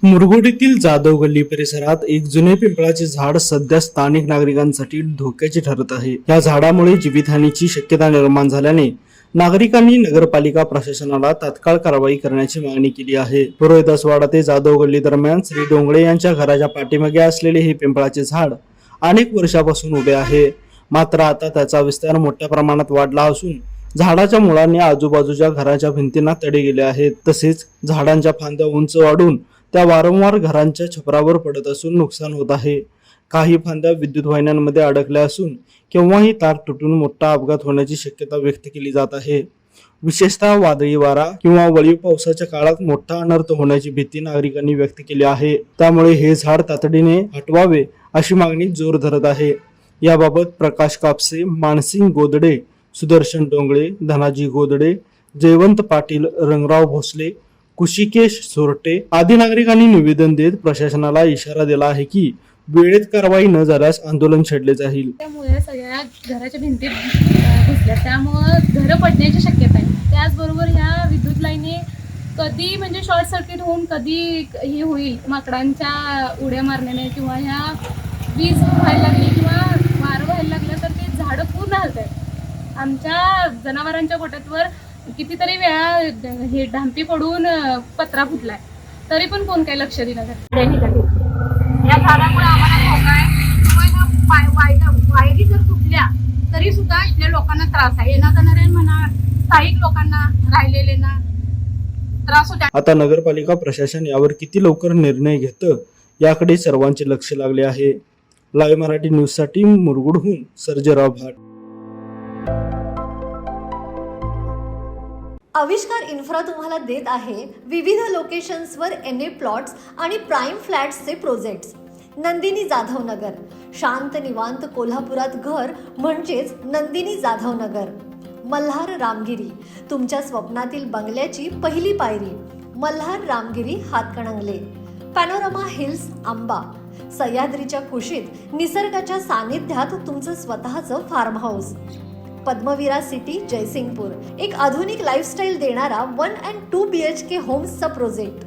मुरगुडीतील जाधव गल्ली परिसरात एक जुने पिंपळाचे झाड सध्या स्थानिक नागरिकांसाठी धोक्याचे ठरत आहे। या झाडामुळे जीवितहानीची शक्यता निर्माण झाल्याने नागरिकांनी नगरपालिका प्रशासनाला तात्काळ कारवाई करण्याची मागणी केली आहे। रोहिदासवाडा ते जाधव गल्ली दरम्यान श्री डोंगळे यांच्या घराच्या पाठीमागे असलेले हे पिंपळाचे झाड अनेक वर्षापासून उभे आहे। मात्र आता त्याचा विस्तार मोठ्या प्रमाणात वाढला असून झाडाच्या मुळांनी आजूबाजूच्या घराच्या भिंतींना तडे गेले आहेत। तसेच झाडांच्या फांद्या उंच वाढून त्या वारंवार घरांच्या छपरावर पडत असून नुकसान होत आहे। काही फांद्या विद्युत वाहिन्यांमध्ये अडकल्या असून केव्हाही तार तुटून मोठा अपघात होण्याची शक्यता व्यक्त केली जात आहे। विशेषतः वादळी वारा किंवा वळीव पावसाच्या काळात मोठा अनर्थ होण्याची भीती नागरिकांनी व्यक्त केली आहे। त्यामुळे हे झाड तातडीने हटवावे अशी मागणी जोर धरत आहे। याबाबत प्रकाश कापसे, मानसिंग गोदडे, सुदर्शन डोंगळे, धनाजी गोदडे, जयवंत पाटील, रंगराव भोसले, कुशिकेश सोरटे आदी नागरिकांनी निवेदन देत प्रशासनाला इशारा दिला आहे की वेळेत कारवाई न झाल्यास आंदोलन छेडले जाईल। त्यामुळे सगळ्या घराच्या भिंती घुसल्या, त्यामुळे घरं पडण्याची शक्यता आहे। त्याचबरोबर ह्या विद्युत लाईनी कधी म्हणजे शॉर्ट सर्किट होऊन कधी हे होईल, माकडांच्या उड्या मारण्याने किंवा ह्या वीज व्हायला लागली किंवा वारं व्हायला लागलं तर ते झाडं पूर्ण हलत आहेत। आमच्या जनावरांच्या गोठ्यावर कितीतरी वेळा हे ढांपी पडून पत्रा फुटलाय, तरी पण कोण काही लक्ष दिलं नाही। या झाडामुळे आम्हाला धोका आहे। वायरी जर तुटल्या तरी सुद्धा इथल्या लोकांना त्रास आहे। येणं जाणाऱ्या म्हणा, स्थायिक लोकांना, राहिलेल्यांना त्रास होतो। आता नगरपालिका प्रशासन यावर किती लवकर निर्णय घेतं याकडे सर्वांचे लक्ष लागले आहे। लाईव्ह मराठी न्यूज साठी मुरगुडहून सर्जेराव भाट। आविष्कार इन्फ्रा तुम्हाला देत आहे विविध लोकेशन्सवर NA प्लॉट्स आणि प्राइम फ्लॅट्सचे प्रोजेक्ट्स। नंदिनी जाधव नगर, शांत निवांत कोल्हापुरात घर म्हणजेच नंदिनी जाधव नगर। मल्हार रामगिरी, तुमच्या स्वप्नातील बंगल्याची पहिली पायरी। मल्हार रामगिरी हातकणंगले। पॅनोरमा हिल्स आंबा, सह्याद्रीच्या कुशीत निसर्गाच्या सानिध्यात तुमचं स्वतःचं farm house. Padmaveera city Jaysingpur, एक आधुनिक लाईफस्टाईल देणारा 1 and 2 BHK होम्सचा प्रोजेक्ट।